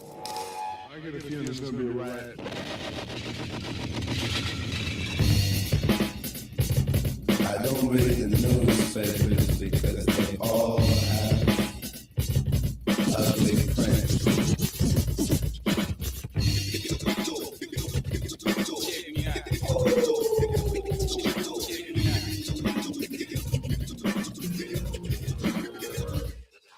I get a feeling there's going to be a riot. I don't read the newspapers because they all have ugly print.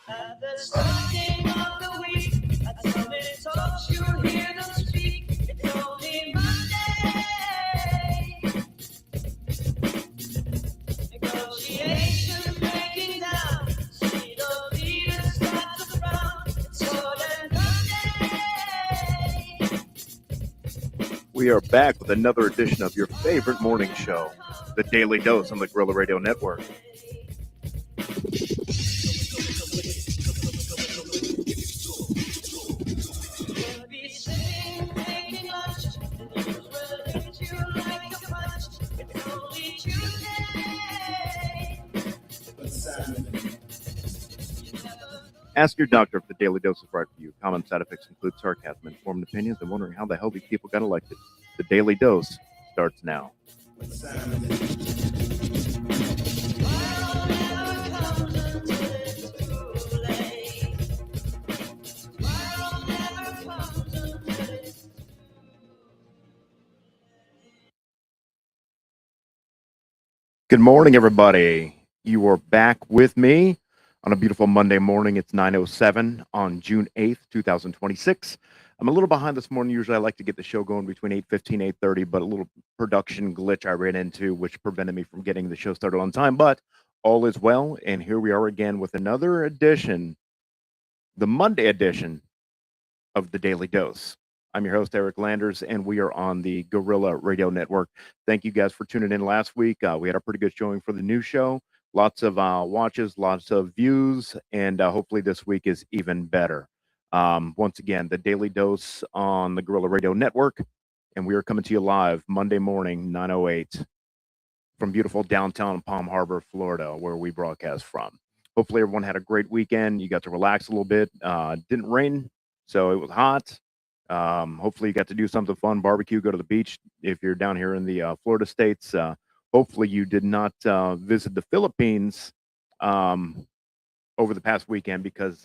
At the starting of the week, at so many talks you'll hear them speak. It's only Monday. Negotiations breaking down. See the leaders start to frown. It's more than Monday. We are back with another edition of your favorite morning show, The Daily Dose on the Guerrilla Radio Network. We'll be sitting, taking lunch, and news will hit you like a punch. It's only Tuesday. Ask your doctor if the Daily Dose is right for you. Common side effects include sarcasm, informed opinions, and wondering how the hell these people got elected. The Daily Dose starts now. Good morning, everybody. You are back with me on a beautiful Monday morning. It's 9:07 on June 8th, 2026. I'm a little behind this morning. Usually I like to get the show going between 8:15, 8:30, but a little production glitch I ran into, which prevented me from getting the show started on time. But all is well, and here we are again with another edition, the Monday edition of the Daily Dose. I'm your host, Eric Landers, and we are on the Guerrilla Radio Network. Thank you guys for tuning in last week. We had a pretty good showing for the new show. Lots of watches, lots of views, and hopefully this week is even better. Once again, the Daily Dose on the Guerrilla Radio Network, and we are coming to you live Monday morning, 9:08, from beautiful downtown Palm Harbor, Florida, where we broadcast from. Hopefully everyone had a great weekend. You got to relax a little bit. It didn't rain, so it was hot. Hopefully you got to do something fun, barbecue, go to the beach. If you're down here in the Florida states, hopefully you did not visit the Philippines over the past weekend because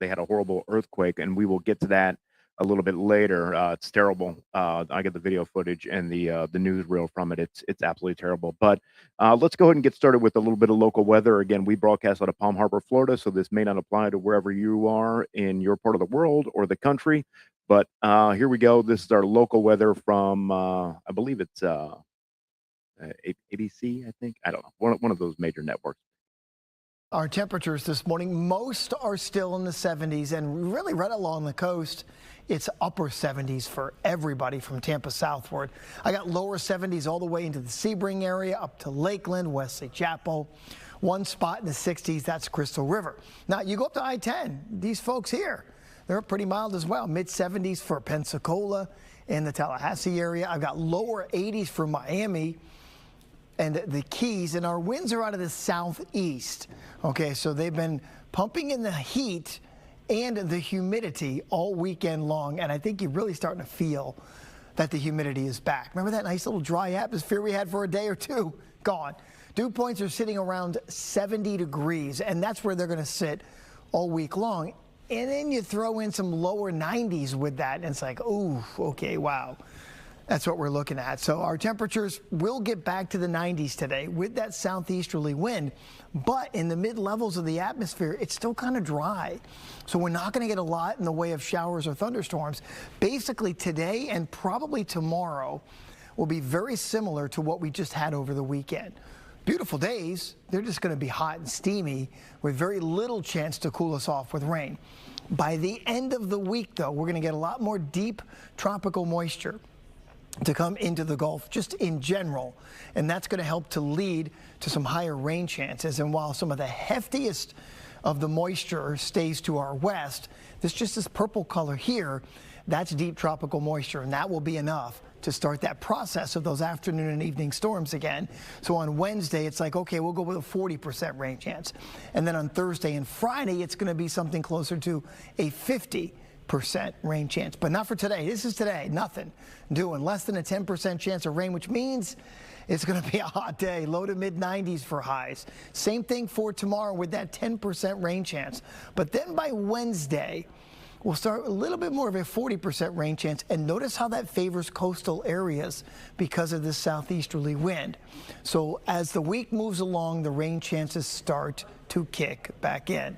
they had a horrible earthquake, and we will get to that a little bit later. It's terrible. I get the video footage and the newsreel from it. It's absolutely terrible. But let's go ahead and get started with a little bit of local weather. Again, we broadcast out of Palm Harbor, Florida, so this may not apply to wherever you are in your part of the world or the country. But here we go. This is our local weather from, I believe it's ABC, I think. I don't know. One of those major networks. Our temperatures this morning, most are still in the 70s, and really right along the coast, it's upper 70s for everybody from Tampa southward. I got lower 70s all the way into the Sebring area, up to Lakeland, Wesley Chapel. One spot in the 60s, that's Crystal River. Now, you go up to I-10, these folks here, they're pretty mild as well. Mid-70s for Pensacola and the Tallahassee area. I've got lower 80s for Miami and the Keys, and our winds are out of the southeast. Okay, so they've been pumping in the heat and the humidity all weekend long, and I think you're really starting to feel that the humidity is back. Remember that nice little dry atmosphere we had for a day or two? Gone. Dew points are sitting around 70 degrees, and that's where they're going to sit all week long. And then you throw in some lower 90s with that, and it's like, ooh, okay, wow. That's what we're looking at. So our temperatures will get back to the 90s today with that southeasterly wind, but in the mid-levels of the atmosphere, it's still kind of dry. So we're not going to get a lot in the way of showers or thunderstorms. Basically today and probably tomorrow will be very similar to what we just had over the weekend. Beautiful days, they're just going to be hot and steamy with very little chance to cool us off with rain. By the end of the week, though, we're going to get a lot more deep tropical moisture to come into the Gulf just in general, and that's going to help to lead to some higher rain chances. And while some of the heftiest of the moisture stays to our west, this purple color here, that's deep tropical moisture, and that will be enough to start that process of those afternoon and evening storms again. So on Wednesday, it's like, okay, we'll go with a 40% rain chance. And then on Thursday and Friday, it's going to be something closer to a 50 rain chance, but not for today. This is today, nothing doing. Less than a 10% chance of rain, which means it's going to be a hot day, low to mid 90s for highs. Same thing for tomorrow with that 10% rain chance. But then by Wednesday, we'll start a little bit more of a 40% rain chance. And notice how that favors coastal areas because of this southeasterly wind. So as the week moves along, the rain chances start to kick back in.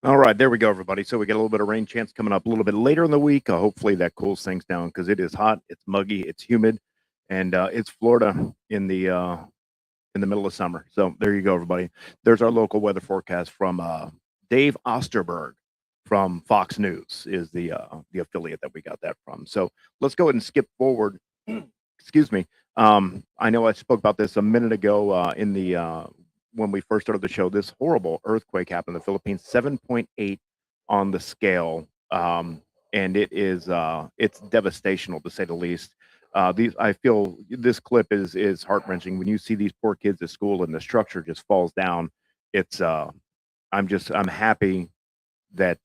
All right, there we go, everybody. So we get a little bit of rain chance coming up a little bit later in the week. Hopefully that cools things down because it is hot, it's muggy, it's humid, and it's Florida in the middle of summer. So there you go, everybody. There's our local weather forecast from Dave Osterberg from Fox News is the affiliate that we got that from. So let's go ahead and skip forward. Excuse me. I know I spoke about this a minute ago in the when we first started the show. This horrible earthquake happened in the Philippines, 7.8 on the scale, and it is it's devastational to say the least. I feel this clip is heart-wrenching when you see these poor kids at school and the structure just falls down. It's I'm happy that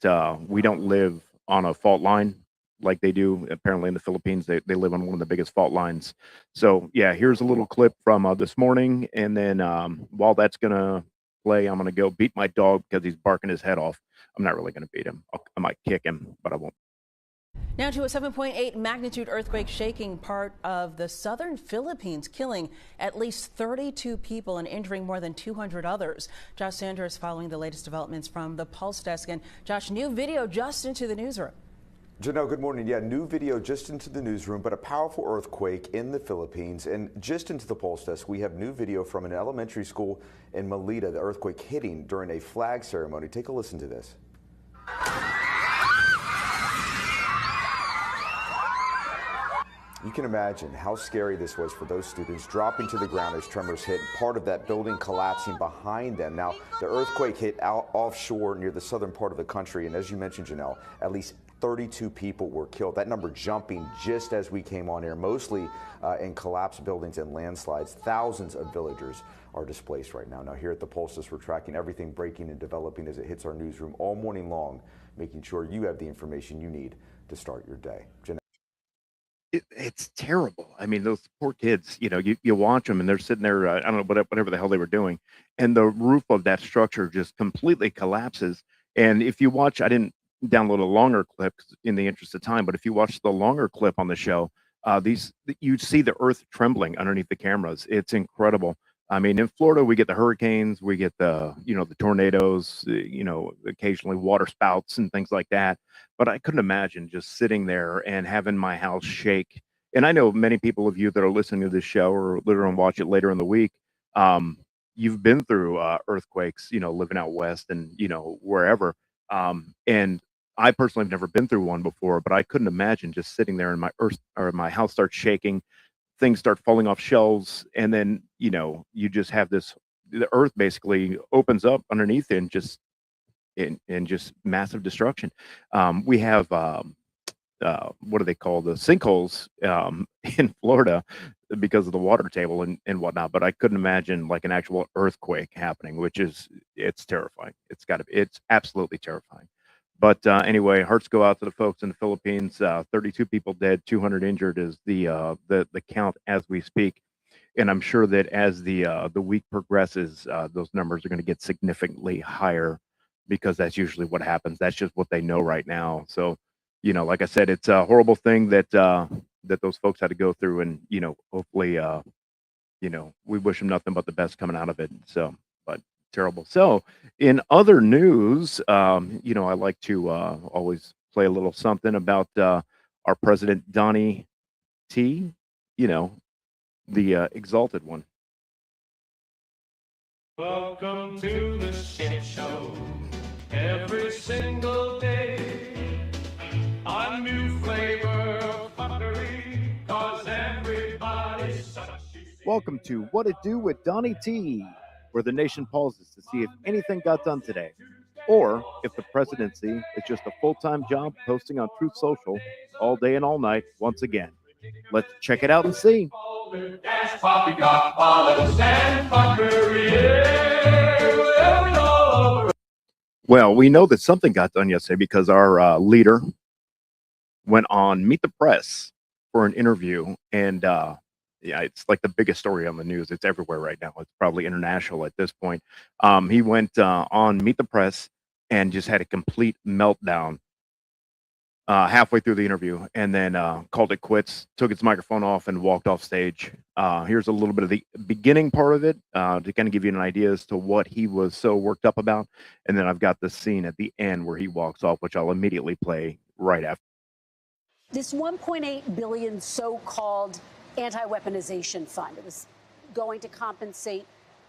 we don't live on a fault line like they do apparently in the Philippines. They live on one of the biggest fault lines. So yeah, here's a little clip from this morning, and then while that's gonna play, I'm gonna go beat my dog because he's barking his head off. I'm not really gonna beat him. I might kick him, but I won't. Now to a 7.8 magnitude earthquake shaking part of the southern Philippines, killing at least 32 people and injuring more than 200 others. Josh Sanders following the latest developments from the Pulse Desk. And Josh, new video just into the newsroom. Janelle, good morning. Yeah, new video just into the newsroom, but a powerful earthquake in the Philippines. And just into the Pulse Desk, we have new video from an elementary school in Melita, the earthquake hitting during a flag ceremony. Take a listen to this. You can imagine how scary this was for those students dropping to the ground as tremors hit, part of that building collapsing behind them. Now, the earthquake hit out offshore near the southern part of the country, and as you mentioned, Janelle, at least 32 people were killed. That number jumping just as we came on air, mostly in collapsed buildings and landslides. Thousands of villagers are displaced right now. Now, here at the Pulse Desk, we're tracking everything breaking and developing as it hits our newsroom all morning long, making sure you have the information you need to start your day. Janelle. It's terrible. I mean, those poor kids, you watch them and they're sitting there, I don't know, whatever the hell they were doing. And the roof of that structure just completely collapses. And if you watch, I didn't download a longer clip in the interest of time, but if you watch the longer clip on the show, you see the earth trembling underneath the cameras. It's incredible. I mean, in Florida, we get the hurricanes, we get the tornadoes, occasionally water spouts and things like that. But I couldn't imagine just sitting there and having my house shake. And I know many people of you that are listening to this show or later on watch it later in the week, you've been through earthquakes, living out west and, wherever. And I personally have never been through one before, but I couldn't imagine just sitting there and my house starts shaking. Things start falling off shelves, and then you just have the earth basically opens up underneath it and just massive destruction. We have what do they call the sinkholes in Florida because of the water table and whatnot, but I couldn't imagine like an actual earthquake happening, it's terrifying. It's absolutely terrifying. But anyway, hearts go out to the folks in the Philippines. 32 people dead, 200 injured is the count as we speak. And I'm sure that as the week progresses, those numbers are going to get significantly higher because that's usually what happens. That's just what they know right now. So, like I said, it's a horrible thing that those folks had to go through, and hopefully, we wish them nothing but the best coming out of it. So, but terrible. So in other news, I like to always play a little something about our president, Donnie T, the exalted one. Welcome to the shit show. Every single day, a new flavor of fuckery, 'cause everybody's such. Welcome to What It Do with Donnie T, where the nation pauses to see if anything got done today, or if the presidency is just a full-time job posting on Truth Social all day and all night once again. Let's check it out and see. That's what we got, politics and fuckery. Well, we know that something got done yesterday because our leader went on Meet the Press for an interview, and yeah, it's like the biggest story on the news. It's everywhere right now. It's probably international at this point. He went on Meet the Press and just had a complete meltdown halfway through the interview, and then called it quits, took his microphone off, and walked off stage. Here's a little bit of the beginning part of it to kind of give you an idea as to what he was so worked up about. And then I've got the scene at the end where he walks off, which I'll immediately play right after. This $1.8 billion so-called anti-weaponization fund, it was going to compensate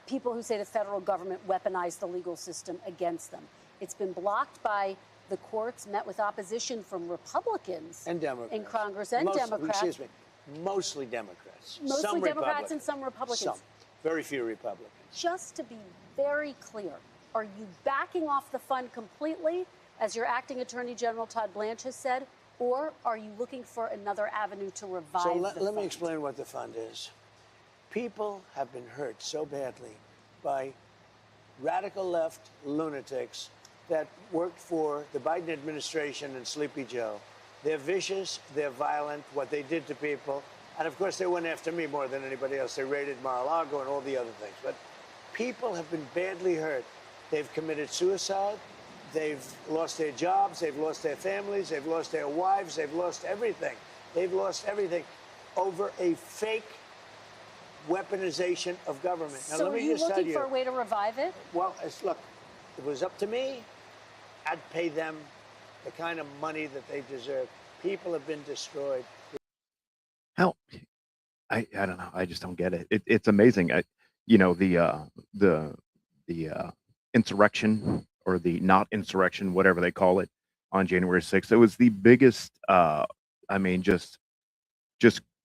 people who say the federal government weaponized the legal system against them. It's been blocked by the courts, met with opposition from Republicans and Democrats in Congress and Democrats. Excuse me, mostly Democrats. Mostly some Democrats and some Republicans. Some, very few Republicans. Just to be very clear, are you backing off the fund completely, as your acting Attorney General Todd Blanche has said, or are you looking for another avenue to revive So the let me fund? explain what the fund is. People have been hurt so badly by radical left lunatics that worked for the Biden administration and Sleepy Joe. They're vicious, they're violent, what they did to people. And of course, they went after me more than anybody else. They raided Mar-a-Lago and all the other things. But people have been badly hurt. They've committed suicide. They've lost their jobs. They've lost their families. They've lost their wives. They've lost everything. They've lost everything over a fake weaponization of government. Now, So let are me you just tell looking you. for a way to revive it? Well, look, if it was up to me, I'd pay them the kind of money that they deserve. People have been destroyed. How I don't know. I just don't get it. It's amazing. You know, the insurrection or the not insurrection, whatever they call it, on January 6th. It was the biggest. I mean, just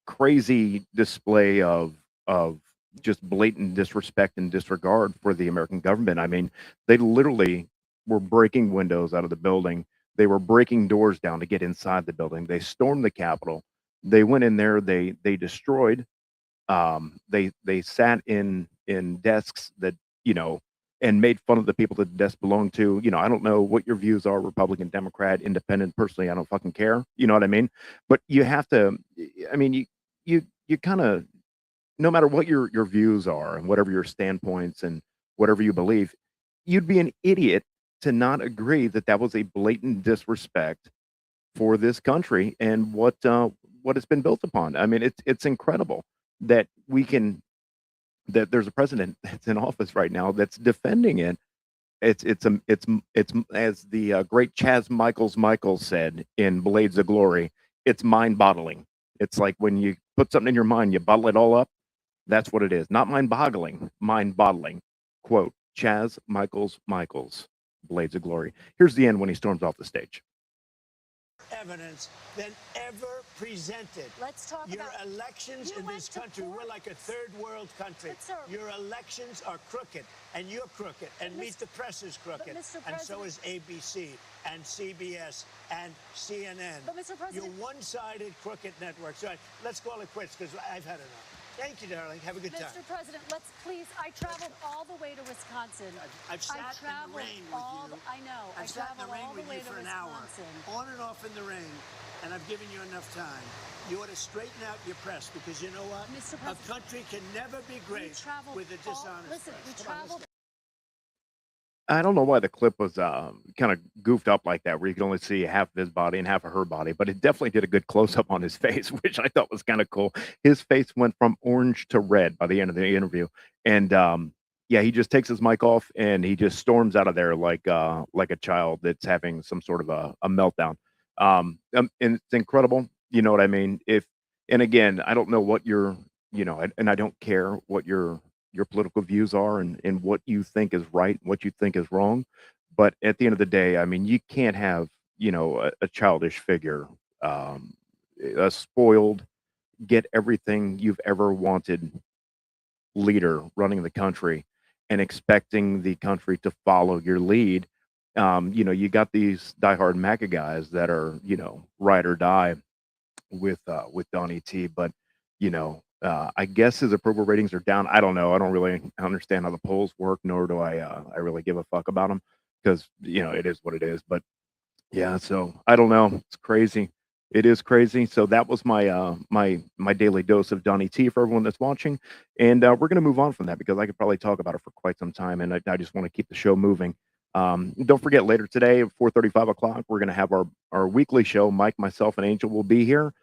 crazy display of just blatant disrespect and disregard for the American government. I mean, they literally were breaking windows out of the building. They were breaking doors down to get inside the building. They stormed the Capitol. They went in there. They destroyed. They sat in desks that, you know, and made fun of the people that the desk belonged to. You know, I don't know what your views are, Republican, Democrat, Independent. Personally, I don't fucking care. You know what I mean? But you have to. I mean, you kind of, no matter what your views are and whatever your standpoints and whatever you believe, you'd be an idiot to not agree that that was a blatant disrespect for this country and what it's been built upon. I mean, it's incredible that that there's a president that's in office right now that's defending it. It's as the great Chaz Michaels said in Blades of Glory, it's mind-boggling. It's like when you put something in your mind, you bottle it all up. That's what it is. Not mind-boggling, mind-bottling. Quote, Chaz Michaels, Blades of Glory. Here's the end when he storms off the stage. Evidence than ever presented. Let's talk your about elections you in went this to country. court. We're like a third world country. But, sir, your elections are crooked, and you're crooked, and Meet the Press is crooked, Mr. and so President- is ABC and CBS and CNN. But, Mr. President- You're one-sided crooked networks. All right, let's call it quits because I've had enough. Thank you, darling. Have a good time. Mr. President, let's please. I traveled all the way to Wisconsin. I've sat in the rain with you. I know. I I've sat in the traveled rain all the with way you to for an hour, Wisconsin. on and off in the rain, and I've given you enough time. You ought to straighten out your press because you know what? Mr. A President, country can never be We great traveled with a all- dishonest Listen, press. we Come on, let's traveled. I don't know why the clip was kind of goofed up like that, where you can only see half of his body and half of her body, but it definitely did a good close up on his face, which I thought was kind of cool. His face went from orange to red by the end of the interview, and yeah, he just takes his mic off and he just storms out of there like a child that's having some sort of a meltdown. And it's incredible. You know what I mean? And again, I don't know what and I don't care what your political views are and what you think is right, what you think is wrong. But at the end of the day, I mean, you can't have, a childish figure, a spoiled, get everything you've ever wanted leader running the country and expecting the country to follow your lead. You got these diehard MAGA guys that are, ride or die with Donnie T, but I guess his approval ratings are down. I don't know. I don't really understand how the polls work, nor do I really give a fuck about them. because it is what it is. But yeah, so I don't know. It's crazy. It is crazy. So that was my daily dose of Donnie T for everyone that's watching, and we're gonna move on from that because I could probably talk about it for quite some time, and I just want to keep the show moving. Don't forget later today at 4:35 o'clock, we're gonna have our weekly show. Mike, myself, and Angel will be here.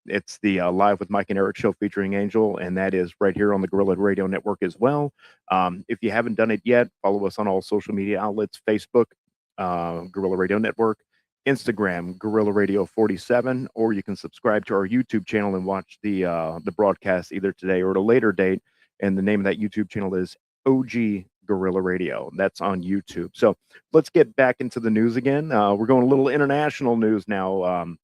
It's the Live with Mike and Eric show featuring Angel, and that is right here on the Gorilla Radio Network as well. If you haven't done it yet, follow us on all social media outlets: Facebook, Gorilla Radio Network, Instagram, Gorilla Radio 47, or you can subscribe to our YouTube channel and watch the broadcast either today or at a later date. And the name of that YouTube channel is OG Gorilla Radio. That's on YouTube. So let's get back into the news again. We're going a little international news now.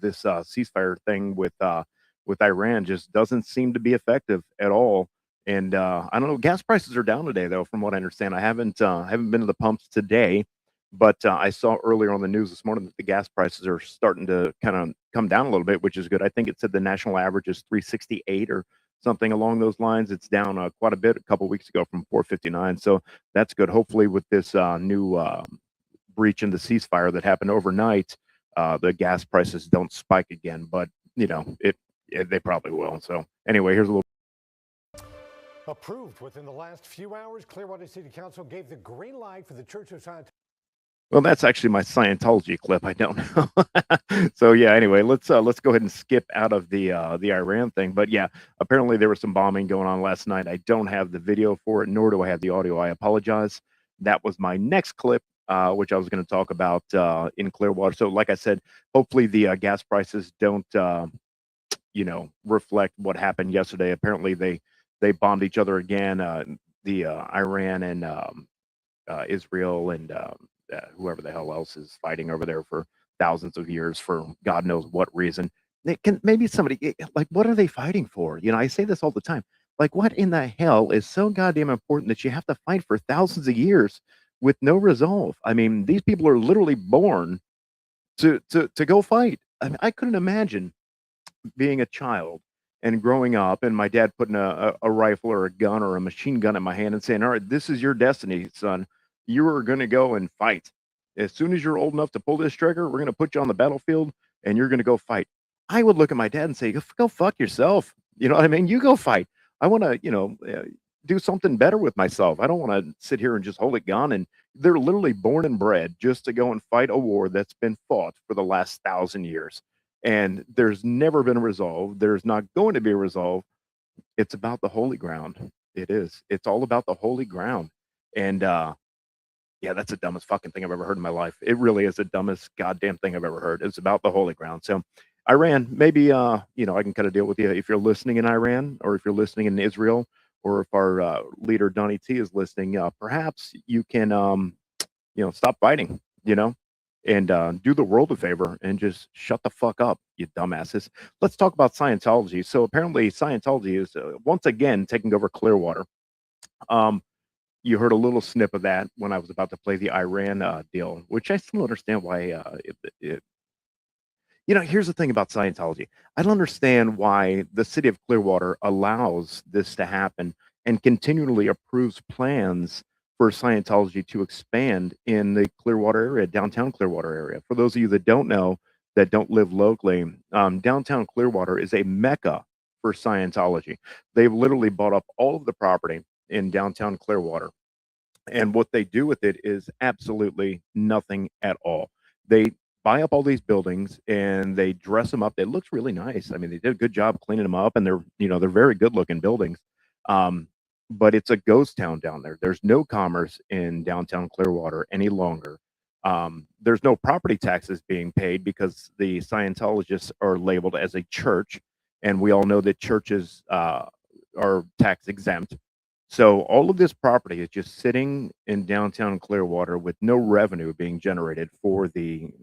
This ceasefire thing with Iran just doesn't seem to be effective at all. And I don't know. Gas prices are down today, though, from what I understand. I haven't been to the pumps today, but I saw earlier on the news this morning that the gas prices are starting to kind of come down a little bit, which is good. I think it said the national average is 368 or something along those lines. It's down quite a bit a couple weeks ago from 459. So that's good. Hopefully, with this new breach in the ceasefire that happened overnight, the gas prices don't spike again. But they probably will. So anyway, here's a little. Approved within the last few hours, Clearwater City Council gave the green light for the Church of Scientology. Well, that's actually my Scientology clip. I don't know. So yeah. Anyway, let's go ahead and skip out of the Iran thing. But yeah, apparently there was some bombing going on last night. I don't have the video for it, nor do I have the audio. I apologize. That was my next clip, which I was going to talk about in Clearwater. So, like I said, hopefully the gas prices don't, reflect what happened yesterday. Apparently they bombed each other again. The Iran and Israel and whoever the hell else is fighting over there for thousands of years for God knows what reason. Maybe somebody, like, what are they fighting for? I say this all the time. Like, what in the hell is so goddamn important that you have to fight for thousands of years with no resolve? I mean, these people are literally born to go fight. I mean, I couldn't imagine being a child and growing up and my dad putting a rifle or a gun or a machine gun in my hand and saying, all right, this is your destiny, son. You are going to go and fight. As soon as you're old enough to pull this trigger, we're going to put you on the battlefield and you're going to go fight. I would look at my dad and say, go fuck yourself. You know what I mean? You go fight. I want to, do something better with myself. I don't want to sit here and just hold a gun. And they're literally born and bred just to go and fight a war that's been fought for the last 1,000 years. And there's never been a resolve. There's not going to be a resolve. It's about the holy ground. It is. It's all about the holy ground. And yeah, that's the dumbest fucking thing I've ever heard in my life. It really is the dumbest goddamn thing I've ever heard. It's about the holy ground. So Iran, maybe I can kind of deal with you if you're listening in Iran or if you're listening in Israel or if our leader Donnie T is listening. Perhaps you can stop fighting, and do the world a favor and just shut the fuck up, you dumbasses. Let's talk about Scientology. So apparently Scientology is once again taking over Clearwater. You heard a little snip of that when I was about to play the Iran deal, which I still understand why here's the thing about Scientology. I don't understand why the city of Clearwater allows this to happen and continually approves plans for Scientology to expand in the Clearwater area, downtown Clearwater area. For those of you that don't know, that don't live locally, downtown Clearwater is a mecca for Scientology. They've literally bought up all of the property in downtown Clearwater. And what they do with it is absolutely nothing at all. They buy up all these buildings and they dress them up. It looks really nice. I mean, they did a good job cleaning them up and they're very good looking buildings. But it's a ghost town down there. There's no commerce in downtown Clearwater any longer. There's no property taxes being paid because the Scientologists are labeled as a church. And we all know that churches are tax exempt. So all of this property is just sitting in downtown Clearwater with no revenue being generated for the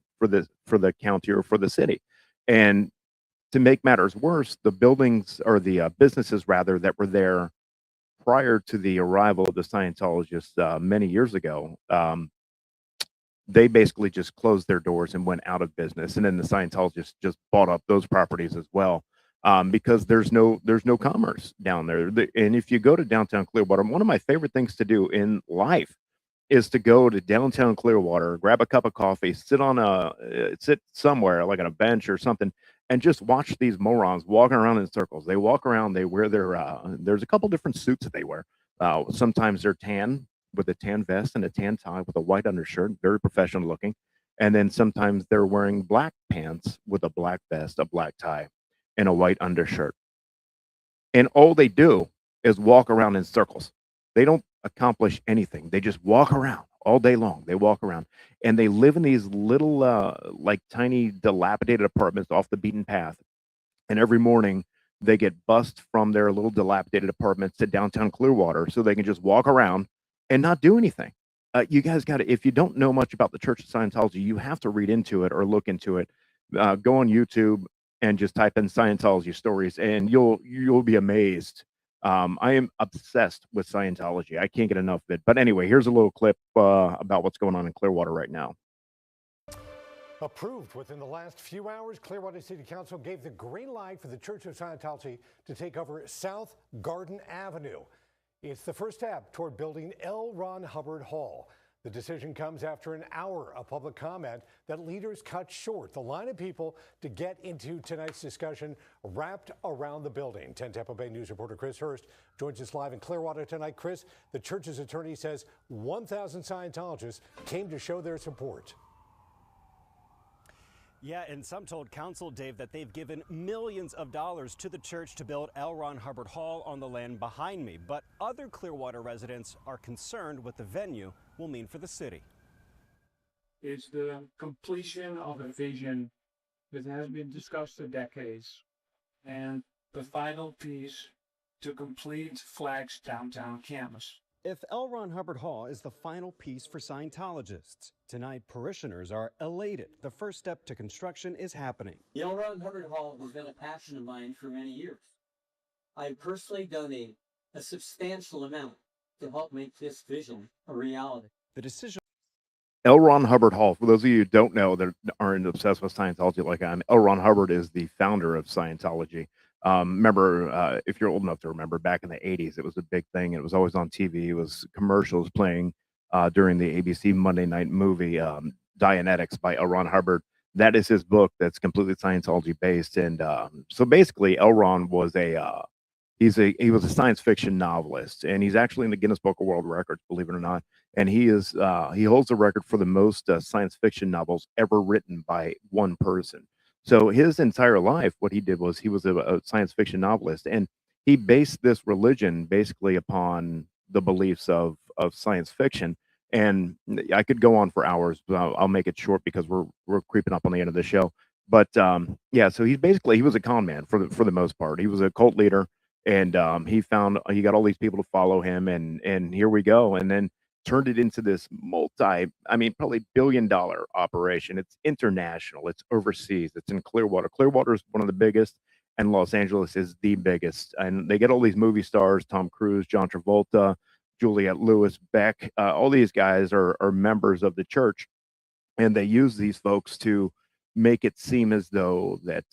county or for the city. And to make matters worse, the buildings or the businesses rather that were there prior to the arrival of the Scientologists many years ago, they basically just closed their doors and went out of business. And then the Scientologists just bought up those properties as well. Because there's no commerce down there. And if you go to downtown Clearwater, one of my favorite things to do in life is to go to downtown Clearwater, grab a cup of coffee, sit somewhere like on a bench or something, and just watch these morons walking around in circles. They walk around, they wear there's a couple different suits that they wear. Sometimes they're tan with a tan vest and a tan tie with a white undershirt, very professional looking. And then sometimes they're wearing black pants with a black vest, a black tie, and a white undershirt. And all they do is walk around in circles. They don't accomplish anything. They just walk around all day long. They walk around and they live in these little, like tiny, dilapidated apartments off the beaten path. And every morning they get bussed from their little dilapidated apartments to downtown Clearwater so they can just walk around and not do anything. You guys got to, if you don't know much about the Church of Scientology, you have to read into it or look into it. Go on YouTube and just type in Scientology stories, and you'll be amazed. I am obsessed with Scientology. I can't get enough of it. But anyway, here's a little clip about what's going on in Clearwater right now. Approved within the last few hours, Clearwater City Council gave the green light for the Church of Scientology to take over South Garden Avenue. It's the first step toward building L. Ron Hubbard Hall. The decision comes after an hour of public comment that leaders cut short the line of people to get into tonight's discussion wrapped around the building. 10 Tampa Bay News reporter Chris Hurst joins us live in Clearwater tonight. Chris, the church's attorney says 1,000 Scientologists came to show their support. Yeah, and some told council, Dave, that they've given millions of dollars to the church to build L. Ron Hubbard Hall on the land behind me. But other Clearwater residents are concerned what the venue will mean for the city. It's the completion of a vision that has been discussed for decades, and the final piece to complete Flag's downtown campus. If L. Ron Hubbard Hall is the final piece for Scientologists, tonight parishioners are elated. The first step to construction is happening. The L. Ron Hubbard Hall has been a passion of mine for many years. I've personally donate a substantial amount to help make this vision a reality. The decision. L. Ron Hubbard Hall, for those of you who don't know that aren't obsessed with Scientology like I am, L. Ron Hubbard is the founder of Scientology. Remember, if you're old enough to remember, back in the 80s, it was a big thing. It was always on TV. It was commercials playing during the ABC Monday night movie, Dianetics by L. Ron Hubbard. That is his book that's completely Scientology based. And so basically, L. Ron was he was a science fiction novelist, and he's actually in the Guinness Book of World Records, believe it or not. And he holds the record for the most science fiction novels ever written by one person. So his entire life, what he did was he was a science fiction novelist, and he based this religion basically upon the beliefs of science fiction. And I could go on for hours, but I'll make it short because we're creeping up on the end of the show. But yeah, so he was a con man for the most part. He was a cult leader, and he got all these people to follow him, and here we go. And then turned it into this probably billion-dollar operation. It's international. It's overseas. It's in Clearwater. Clearwater is one of the biggest, and Los Angeles is the biggest. And they get all these movie stars: Tom Cruise, John Travolta, Juliette Lewis, Beck. All these guys are members of the church, and they use these folks to make it seem as though that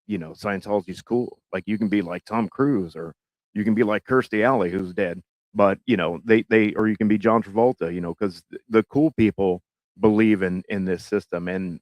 Scientology is cool. Like you can be like Tom Cruise, or you can be like Kirstie Alley, who's dead. But or you can be John Travolta, because the cool people believe in this system, and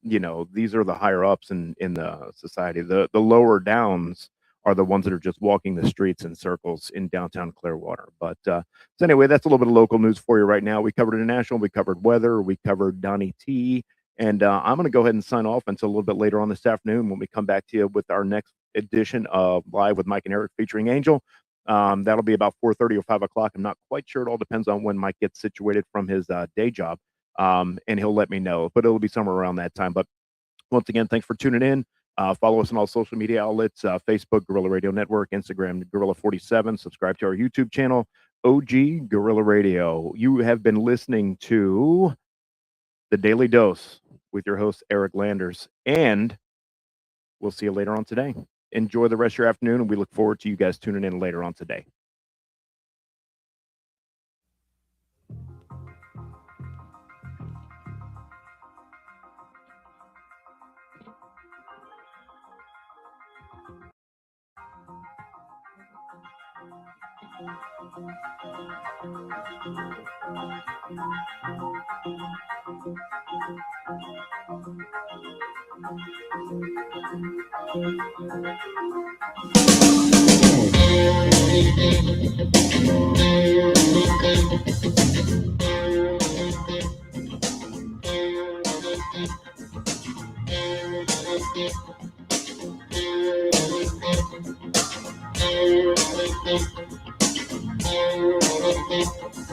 these are the higher ups in the society. The lower downs are the ones that are just walking the streets in circles in downtown Clearwater. But so anyway, that's a little bit of local news for you right now. We covered international, we covered weather, we covered Donnie T, and I'm going to go ahead and sign off until a little bit later on this afternoon when we come back to you with our next edition of Live with Mike and Eric featuring Angel. That'll be about 4:30 or 5 o'clock. I'm not quite sure. It all depends on when Mike gets situated from his day job, and he'll let me know. But it'll be somewhere around that time. But once again, thanks for tuning in. Follow us on all social media outlets: Facebook, Guerrilla Radio Network; Instagram, Guerrilla47. Subscribe to our YouTube channel, OG Guerrilla Radio. You have been listening to The Daily Dose with your host, Eric Landers, and we'll see you later on today. Enjoy the rest of your afternoon, and we look forward to you guys tuning in later on today. Thank you.